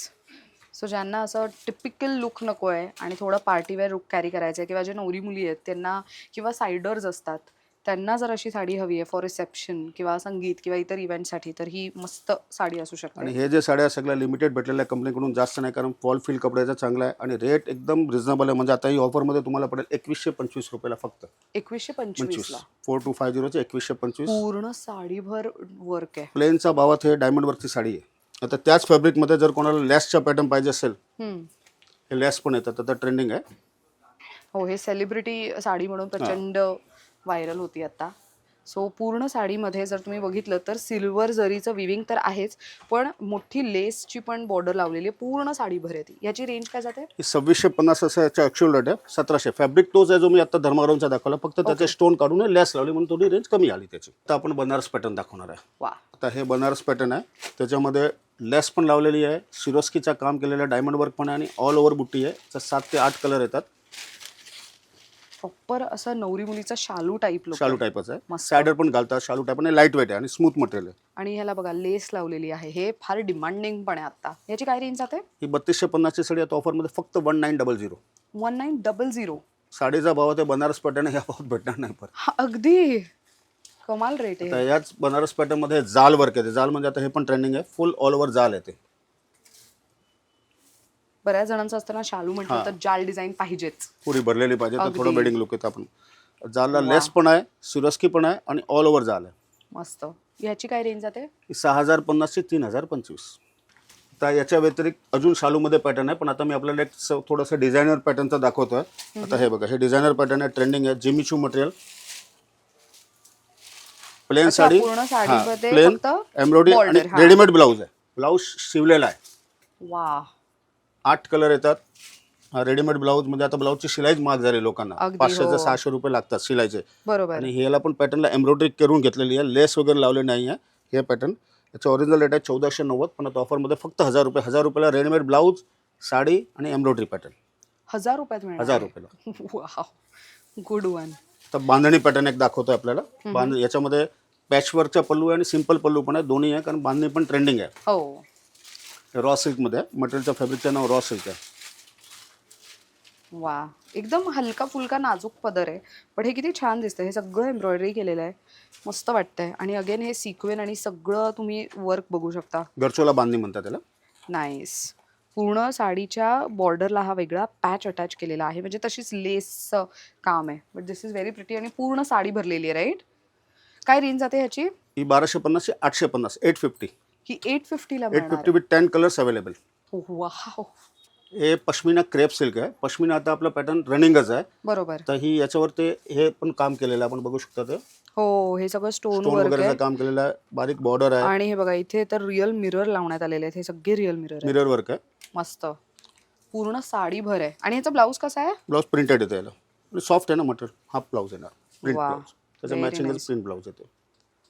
सो ज्यांना असं टिपिकल लुक नको आहे आणि थोडं पार्टीवेअर लुक कॅरी करायचं आहे, किंवा जे नवरी मुली आहेत त्यांना, किंवा सायडर्स असतात त्यांना जर अशी साडी हवी आहे फॉर रिसेप्शन किंवा संगीत किंवा इतर इव्हेंटसाठी, तर ही मस्त साडी असू शकते. आणि हे जे साड्या सगळ्या लिमिटेड भेटलेल्या आहे कंपनीकडून, जास्त नाही, कारण फॉल फील कपड्याचा चांगला आहे आणि रेट एकदम रिझनेबल आहे. म्हणजे आता ही ऑफरमध्ये तुम्हाला पडेल 2125 रुपयाला फक्त. 2125 ला 4250चे 2125. पूर्ण साडीभर वर्क आहे. प्लेनचा भावात हे डायमंड वर्कची साडी आहे. आता त्याच फॅब्रिकमध्ये जर कोणाला लॅसचा पॅटर्न पाहिजे असेल, हे लॅस पण येतात, आता ट्रेंडिंग आहे. हो, हे सेलिब्रिटी साडी म्हणून प्रचंड व्हायरल होती आता. सो पूर्ण साडीमध्ये जर तुम्ही बघितलं तर सिल्वर जरीचं विविंग तर आहेच, पण मोठी लेसची पण बॉर्डर लावलेली आहे. पूर्ण साडीभर आहे ती. याची रेंज काय जाते? 2650 असं याचा ॲक्च्युअल रेट आहे. 1700. फॅब्रिक तोच आहे जो मी आता धर्मावरमचा दाखवला, फक्त त्याचे स्टोन काढून लॅस लावली म्हणून थोडी रेंज कमी आली त्याची. आता आपण बनारस पॅटर्न दाखवणार आहे. वा. आता हे बनारस पॅटर्न आहे, त्याच्यामध्ये लेस पण लावलेली आहे, सिरोस्कीचा काम केलेलं डायमंड वर्क पण आहे आणि ऑल ओव्हर बुट्टी आहे. तर 7 ते 8 कलर येतात. प्रॉपर असं नवरी मुलीचा शालू टाईप लुक. शालू टाईपच आहे. सॅडर पण घालतात. शालू टाईप आणि लाईट वेट आहे आणि स्मूथ मटेरियल आहे. आणि ह्याला बघा लेस लावलेली आहे. हे फार डिमांडिंग पण आहे आता. याची काय रेंज जाते? ही 3250 ची साडी आता ऑफरमध्ये फक्त 1900. 1900. साडीचा भाव ते बनारस पॅटर्न ह्या भावात भेटणार नाही. पण हा अगदी कमाल रेट आहे. आता याच बनारस पॅटर्नमध्ये जाल वर्क येते. जाल म्हणजे आता हे पण ट्रेंडिंग आहे, फुल ऑल ओव्हर जाल येते. बऱ्याच जणांचं असतं ना, शालू म्हटलं तर जाल डिझाईन पाहिजेच, पुरी भरलेली पाहिजे, तर थोडं बेडिंग लुक येतं. आपण जालला लेस पण आहे, सिरोस्की पण आहे आणि ऑल ओव्हर जाल आहे. मस्त. ह्याची काय रेंज जाते? 6050 ते 3025. आता याच्या व्यतिरिक्त अजून शालूमध्ये पॅटर्न आहे, पण आता मी आपल्याला एक थोडंसं डिझायनर पॅटर्नचं दाखवतोय. आता हे बघा, हे डिझायनर पॅटर्न आहे, ट्रेंडिंग आहे. जिमीचू मटेरियल, प्लेन साडी, पूर्ण साडीमध्ये प्लेन फक्त एम्ब्रॉयडरी आणि border, रेडीमेड ब्लाऊज आहे. ब्लाऊज शिवलेला आहे. वा. 8 कलर येतात. रेडीमेड ब्लाऊज म्हणजे आता ब्लाऊजची शिलाईच महाग झाली लोकांना. अगदी 500 हो. ते 600 रुपये लागतात शिलाईचे. बरोबर. आणि ह्याला पण पॅटर्नला एम्ब्रॉयडरी करून घेतलेली आहे, लेस वगैरे लावले नाही आहे. हे पॅटर्न याचं ओरिजिनल रेट आहे 1490, पण आता ऑफरमध्ये फक्त 1000 रुपये. 1000 रुपयाला रेडीमेड ब्लाऊज, साडी आणि एम्ब्रॉयडरी पॅटर्न. 1000 रुपयात मिळणार? 1000 रुपयाला. Wow, good one. तर बांधणी पॅटर्न एक दाखवतोय आपल्याला. याच्यामध्ये पॅचवर्कचा पल्लू आहे आणि सिंपल पल्लू पण आहे, दोन्ही आहे, कारण बांधणी पण ट्रेंडिंग आहे. हो. रॉ सिल्कमध्ये आहे. मटेरियलच्या फॅब्रिकचं नाव रॉ सिल्क आहे. वा, एकदम हलका फुलका नाजूक पदर आहे, पण हे किती छान दिसतं. हे सगळं एम्ब्रॉयडरी केलेलं आहे, मस्त वाटतंय. आणि अगेन हे सिक्वेन आणि सगळं तुम्ही वर्क बघू शकता. गरचोला बांधणी म्हणतात त्याला. नाईस. पूर्ण साडीच्या बॉर्डरला हा वेगळा पॅच अटॅच केलेला आहे, म्हणजे तशीच लेसचं काम आहे. But this is very pretty आणि पूर्ण साडी भरलेली आहे, राईट? काय रेंज जाते ह्याची? ही 1250 ते 850. 850. ही 850 ला 850 विथ 10 कलर्स अवेलेबल. वाव. हे पश्मिना क्रेप सिल्क आहे. पश्मिना आता आपला पॅटर्न रनिंगच आहे. बरोबर. तर ही याच्यावर ते हे पण काम केलेलं आहे, आपण बघू शकता. ते हो, हे सगळं स्टोन स्टोन वर्क वगैरेचं आहे. काम केलेलं आहे, बारीक बॉर्डर आहे, आणि हे बघा इथे तर रिअल मिरर लावण्यात आलेले आहेत. हे सगळे रिअल मिरर आहे. मिरर वर्क आहे. मस्त. पूर्ण साडी भर आहे. आणि याचा ब्लाऊज कसा आहे? ब्लाऊज प्रिंटेड येतो याला. सॉफ्ट आहे ना मटेरियल. हाफ ब्लाऊज येणार, प्रिंट वा, ब्लाऊज. त्याचं very matching nice. Print blouse येते.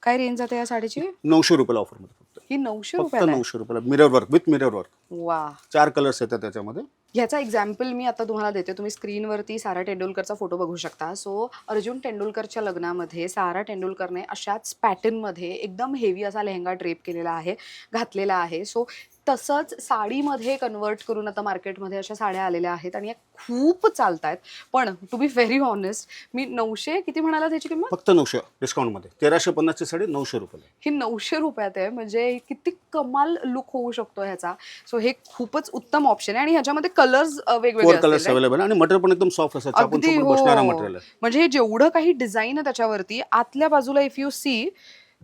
काय रेंज जाते या साडीची? 900 रुपयाला ऑफरमध्ये फक्त. ही 900 फक्त रुपयाला आहे. 900 रुपयाला mirror work with mirror work. वा. 4 कलर्स येतात त्याच्यामध्ये. ह्याचा एक्झाम्पल मी आता तुम्हाला देते. तुम्ही स्क्रीनवरती सारा तेंडुलकरचा फोटो बघू शकता. सो अर्जुन तेंडुलकरच्या लग्नामध्ये सारा तेंडुलकरने अशाच पॅटर्नमध्ये एकदम हेवी असा लेहंगा ड्रेप केलेला आहे, घातलेला आहे. सो तसंच साडीमध्ये कन्वर्ट करून आता मार्केटमध्ये अशा साड्या आलेल्या आहेत आणि या खूप चालत आहेत. पण टू बी व्हेरी ऑनेस्ट, मी 900 किती म्हणाला त्याची किंमत? फक्त 900 डिस्काउंटमध्ये. 1350 ची साडी 900 रुपयाला. ही 900 रुपयात आहे. म्हणजे किती कमाल लुक होऊ शकतो ह्याचा. सो हे खूपच उत्तम ऑप्शन आहे आणि ह्याच्यामध्ये कलर्स 4 वेगवेगळे कलर्स असतील. अवेलेबल आणि मटेरियल पण एकदम सॉफ्ट असतं. चापून अगदी चुपून बसणारा हो. मटेरियल आहे. म्हणजे हे जेवढं काही डिझाईन आहे त्याच्यावरती आतल्या बाजूला इफ यू सी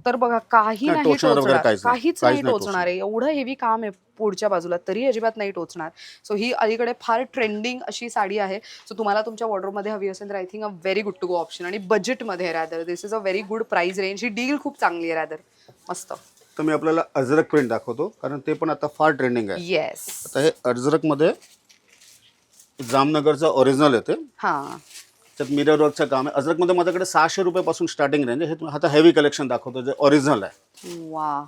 तर बघा काही नाही, नाही टोचणार वगैरे टोचणार, काहीच नाही. काहीच काहीच नाही नाही टोचणार आहे. एवढं हेवी काम आहे पुढच्या बाजूला तरी अजिबात नाही टोचणार. सो ही अलीकडे फार ट्रेंडिंग अशी साडी आहे. सो तुम्हाला तुमच्या वॉर्डरोबमध्ये हवी असेल तर I think a very good to go option आणि बजेटमध्ये rather this is a very good price range. ही डील खूप चांगली आहे रॅदर. मस्त. तर मी आपल्याला अजरक प्रिंट दाखवतो कारण ते पण आता फार ट्रेंडिंग आहे. येस. आता हे अजरकमध्ये जामनगरचं ओरिजिनल येते. हां. त्यात मिरर वर्कचं काम आहे. अजरकमध्ये माझ्याकडे 600 रुपयापासून स्टार्टिंग रेंज आहे. हे आता हेवी कलेक्शन दाखवतो जे ओरिजिनल आहे. वा.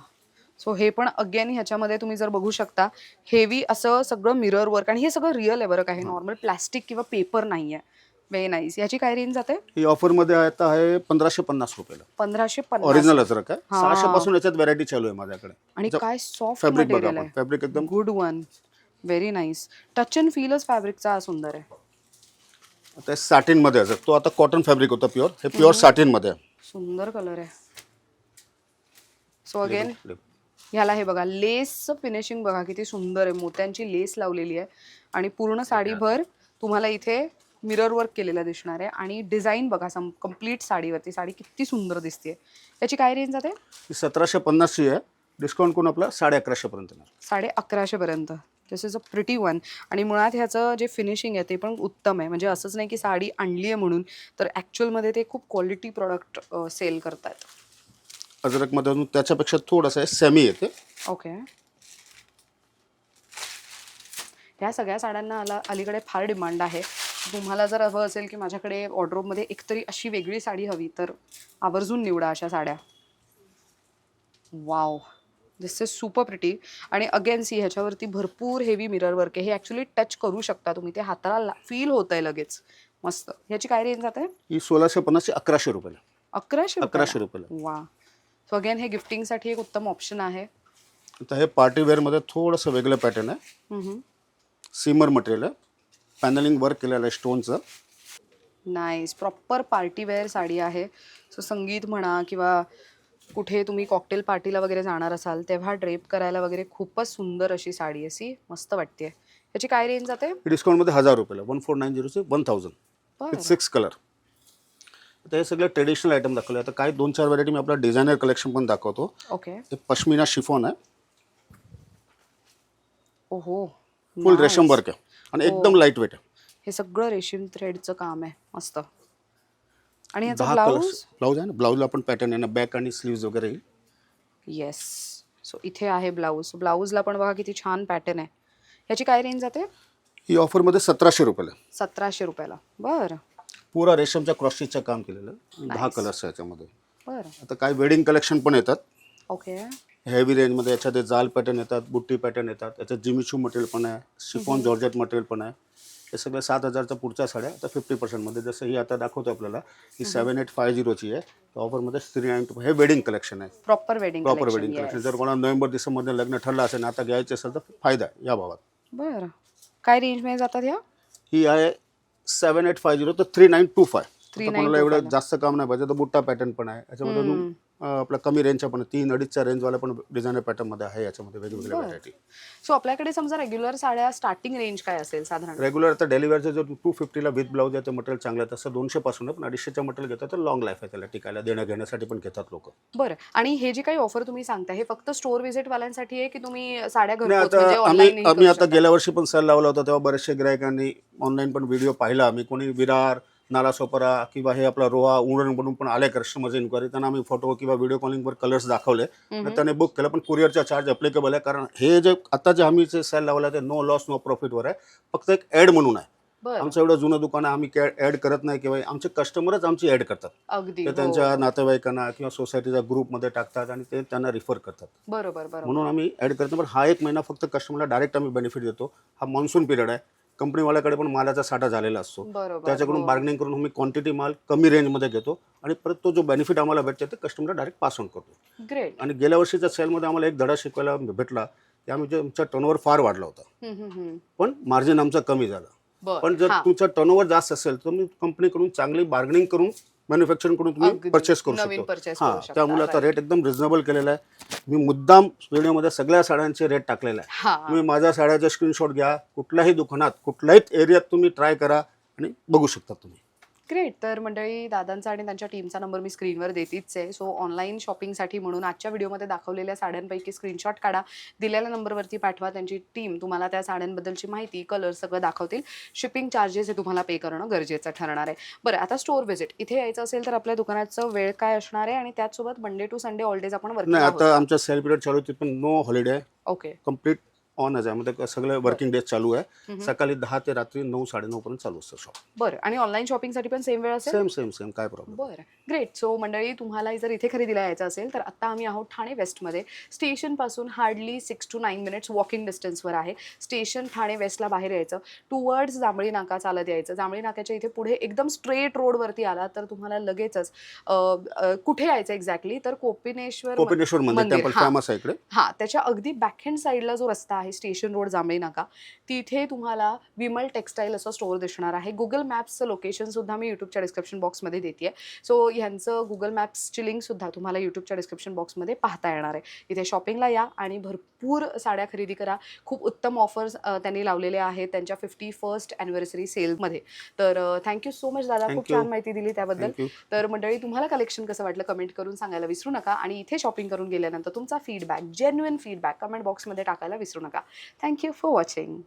सो हे पण अगेन ह्याच्यामध्ये तुम्ही जर बघू शकता हेवी असं सगळं मिरर वर्क आणि हे सगळं रिअल आहे बरं, काही नॉर्मल प्लास्टिक किंवा पेपर नाही आहे. Very nice. ह्याची काय रेंज जाते? ही ऑफरमध्ये आता आहे 1550 रुपयाला. 1550. ओरिजिनल अजरक आहे. हा. 600 पासून याच्यात व्हरायटी चालू आहे माझ्याकडे. आणि काय सॉफ्ट फॅब्रिक बघा मटेरियल आपण. आहे. फॅब्रिक एकदम good one. Very nice. Touch and फीलच फॅब्रिकचा सुंदर आहे. आता सॅटिन मध्ये आहे. तो आता कॉटन फॅब्रिक होता प्युअर. हे प्युअर सॅटिन मध्ये आहे. सुंदर कलर आहे. सो अगेन ह्याला हे बघा लेसचं फिनिशिंग बघा किती सुंदर आहे. मोत्यांची लेस लावलेली आहे आणि पूर्ण साडीभर तुम्हाला इथे मिरर वर्क केलेला दिसणार आहे आणि डिझाईन बघा कम्प्लीट साडीवरती. साडी किती सुंदर दिसते. त्याची काय रेंज जाते? ही 1750 ची आहे. डिस्काउंट करून आपला 1150 पर्यंत येणार. 1150 पर्यंत. दिस इज अ प्रिटी वन. आणि मुळात ह्याचं जे फिनिशिंग आहे ते पण उत्तम आहे. म्हणजे असंच नाही की साडी आणली आहे म्हणून, तर ॲक्च्युअलमध्ये ते खूप क्वालिटी प्रॉडक्ट सेल करतात. अजरकमध्ये अजून त्याच्यापेक्षा थोडंसं सेमी येते. ओके. ह्या सगळ्या साड्यांना अलीकडे फार डिमांड आहे. तुम्हाला जर हवं असेल की माझ्याकडे वॉर्डरोबमध्ये एकतरी अशी वेगळी साडी हवी तर आवर्जून निवडा अशा साड्या. Wow. This is super pretty. आणि अगेन सी ह्याच्यावरती भरपूर हेवी मिरर वर्क आहे. हे ॲक्च्युली टच करू शकता तुम्ही. ते हाताला फील होत आहे लगेच. मस्त. ह्याची काय रेंज जाते? ही 1650 ची 1100 रुपयाला. 1100 रुपयाला. वा. सो अगेन हे गिफ्टिंगसाठी एक उत्तम ऑप्शन आहे. आता हे पार्टी वेअरमध्ये थोडंसं वेगळं पॅटर्न आहे. सीमर मटेरियल आहे. पॅनलिंग वर्क केलेलं आहे स्टोनचं. नाईस. प्रॉपर पार्टीवेअर साडी आहे. सो संगीत म्हणा किंवा कुठे तुम्ही कॉकटेल पार्टीला वगैरे जाणार असाल तेव्हा ड्रेप करायला वगैरे खूपच सुंदर अशी साडी आहे. सी मस्त वाटते. ह्याची काय रेंज जाते? डिस्काउंटमध्ये 1000 रुपयाला. 1490 चे 1000 विथ 6 कलर. आता हे सगळे ट्रेडिशनल आयटम दाखवले. आता काही 2-4 व्हरायटी मी आपला डिझायनर कलेक्शन पण दाखवतो. ओके. हे पश्मिना शिफॉन आहे. ओहो. फुल रेशम वर्क आहे आणि एकदम लाईट वेट आहे. हे सगळं रेशीम थ्रेडचं काम आहे. मस्त. आणि ह्याचा 10 ब्लाऊज? कलर्स. ब्लाऊज आहे ना. ब्लाऊजला पण पॅटर्न आहे ना. बॅक आणि स्लीव्ज वगैरे येईल. येस. सो इथे आहे ब्लाऊज. ब्लाऊजला पण बघा किती छान पॅटर्न आहे. ह्याची काय रेंज जाते? ही ऑफरमध्ये 1700 रुपयाला. 1700 रुपयाला. बरं. पुरा रेशमच्या क्रॉसस्टिचचं काम केलेलं आहे. 10 कलर्स आहे याच्यामध्ये. बरं. आता काही वेडिंग कलेक्शन पण येतात. ओके. हेवी रेंजमध्ये. याच्यात जाल पॅटर्न येतात, बुट्टी पॅटर्न येतात. याच्यात जिमिचू मटेरियल पण आहे. शिफॉन जॉर्जेट मटेरियल पण आहे. हे सगळे 7000च्या पुढच्या साड्या आता 50% मध्ये. जसं ही आता दाखवतो आपल्याला ही 7850ची आहे. ऑफरमध्ये 392. हे वेडिंग कलेक्शन आहे. Proper wedding collection. जर कोणाला नोव्हेंबर डिसेंबरमध्ये लग्न ठरलं असेल आता घ्यायचं असेल तर फायदा आहे या भावात. बरं. काय रेंजमध्ये जातात ह्या? ही आहे 7850 तर 3925. आता 3925 कोणाला एवढं जास्त काम नाही पाहिजे तर बुट्टा पॅटर्न पण आहे याच्यामध्ये. अजून आपला कमी रेंजच्या पण 3-2.5च्या रेंजवाला पण डिझायनर पॅटर्नमध्ये आहे. याच्यामध्ये वेगवेगळ्या व्हरायटी. सो आपल्याकडे समजा रेग्युलर साड्या स्टार्टिंग रेंज काय असेल साधारण? रेग्युलर आता डेलिव्हरचं जर 250ला विथ ब्लाऊज आहे ते मटेरियल चांगलं आहे. तसं 200 पासून आहे. पण 250च्या मटेरियल घेतात तर लॉंग लाईफ आहे त्याला. टिकायला देण्या घेण्यासाठी पण घेतात लोक. बरं. आणि हे जे काही ऑफर तुम्ही सांगता हे फक्त स्टोर व्हिजिट वाल्यांसाठी आहे की तुम्ही साड्या नाही, घरपोच आता म्हणजे ऑनलाईन? आम्ही आता गेल्या वर्षी पण सेल लावला होता तेव्हा बरेचसे गिरायकांनी ऑनलाईन पण व्हिडिओ पाहिला. आम्ही कोणी विरार, नालासोपारा किंवा हे आपला रोहा उरण बनून पण आले कस्टमरचे इन्क्वायरी. त्यांना आम्ही फोटो किंवा व्हिडिओ कॉलिंगवर कलर्स दाखवले. त्याने बुक केलं. पण कुरिअरचा चार्ज अप्लिकेबल आहे कारण हे जे आता जे आम्ही सेल लावला ते नो लॉस नो प्रॉफिटवर आहे. फक्त एक ॲड म्हणून आहे. बरं. आमचं एवढं जुनं दुकान आहे, आम्ही ऍड करत नाही किंवा आमचे कस्टमरच आमची ऍड करतात. अगदी ते हो. त्यांच्या नातेवाईकांना किंवा सोसायटीच्या ग्रुपमध्ये टाकतात आणि ते त्यांना रिफर करतात. बरोबर बरोबर. म्हणून आम्ही ऍड करतो. पण हा एक महिना फक्त कस्टमरला डायरेक्ट आम्ही बेनिफिट देतो. हा मान्सून पिरियड आहे, कंपनीवाल्याकडे पण मालाचा साठा झालेला असतो, बरोबर त्याच्याकडून हो. बार्गेनिंग करून आम्ही क्वांटिटी माल कमी रेंजमध्ये घेतो आणि परत तो जो बेनिफिट आम्हाला भेटतो ते कस्टमरला डायरेक्ट पास ऑन करतो. ग्रेट. आणि गेल्या वर्षीच्या सेलमध्ये आम्हाला एक धडा शिकवायला भेटला की आमचा टर्नओव्हर फार वाढला होता, पण मार्जिन आमचं कमी झालं. पण बरं जर हा. तुमचा टर्नओव्हर जास्त असेल तर तुम्ही कंपनीकडून चांगली बार्गेनिंग करून मॅन्युफॅक्चरिंग करून तुम्ही अगदी. परचेस करू नवीन शकतो. purchase हां, करू शकता. त्यामुळे आता Right. रेट एकदम रिझनेबल केलेला आहे. मी मुद्दाम व्हिडिओमध्ये सगळ्या साड्यांचे रेट टाकलेले आहे. हा. तुम्ही माझ्या साड्याचे स्क्रीनशॉट घ्या, कुठल्याही दुकानात कुठल्याही एरियात तुम्ही ट्राय करा आणि बघू शकता तुम्ही. ग्रेट. तर मंडळी, दादांचा आणि त्यांच्या टीमचा नंबर मी स्क्रीनवर देतीच आहे. सो ऑनलाईन शॉपिंगसाठी म्हणून आजच्या व्हिडिओमध्ये दाखवलेल्या साड्यांपैकी स्क्रीनशॉट काढा, दिलेल्या नंबरवरती पाठवा. त्यांची टीम तुम्हाला त्या साड्यांबद्दलची माहिती, कलर सगळं दाखवतील. शिपिंग चार्जेस हे तुम्हाला पे करणं गरजेचं ठरणार आहे. बरं, आता स्टोअर व्हिजिट इथे यायचं असेल तर आपल्या दुकानाचं वेळ काय असणार आहे आणि त्याचसोबत Monday to Sunday all days आपण वर्किंग नाही, आहोत आता का? आमचा सेल पिरियड चालू होती पण नो हॉलिडे आहे, ओके. कम्प्लीट ऑनच आहे. म्हणजे सगळे वर्किंग डेज चालू आहे. सकाळी 10 ते रात्री 9 9:30 पर्यंत चालू असतं शॉप. बरं, आणि ऑनलाईन शॉपिंगसाठी पण सेम वेळ असेल? सेम सेम सेम, काय प्रॉब्लेम. बरं, ग्रेट. सो मंडळी, तुम्हाला जर इथे खरेदीला यायचं असेल तर आत्ता आम्ही आहोत ठाणे वेस्टमध्ये. स्टेशनपासून हार्डली 6 to 9 मिनिट्स वॉकिंग डिस्टन्सवर आहे. स्टेशन ठाणे वेस्टला बाहेर यायचं, टुवर्ड्स जांभळी नाका चालत यायचं. जांभळी नाक्याच्या इथे पुढे एकदम स्ट्रेट रोडवरती आला तर तुम्हाला लगेचच कुठे यायचं एक्झॅक्टली तर कोपिनेश्वर मंदिर टेम्पल हां. फेमस आहे इकडे. हां, त्याच्या अगदी बॅकहँड साईडला जो रस्ता आहे, स्टेशन रोड जांभळी नाका, तिथे तुम्हाला विमल टेक्सटाईल असं स्टोअर दिसणार आहे. गुगल मॅप्सचं लोकेशन सुद्धा मी यूट्यूबच्या डिस्क्रिप्शन बॉक्समध्ये देते. सो ह्यांचं गुगल मॅप्सची लिंक सुद्धा तुम्हाला यूट्यूबच्या डिस्क्रिप्शन बॉक्समध्ये पाहता येणार आहे. इथे शॉपिंगला या आणि भरपूर साड्या खरेदी करा. खूप उत्तम ऑफर्स त्यांनी लावलेले आहेत त्यांच्या 51st ॲनिव्हर्सरी सेलमध्ये. तर थँक्यू सो मच दादा, खूप Thank you. छान माहिती दिली त्याबद्दल. Thank you. तर मंडळी, तुम्हाला कलेक्शन कसं वाटलं कमेंट करून सांगायला विसरू नका आणि इथे शॉपिंग करून गेल्यानंतर तुमचा फीडबॅक, जेन्युइन फीडबॅक कमेंट बॉक्समध्ये टाकायला विसरू नका. Thank you for watching.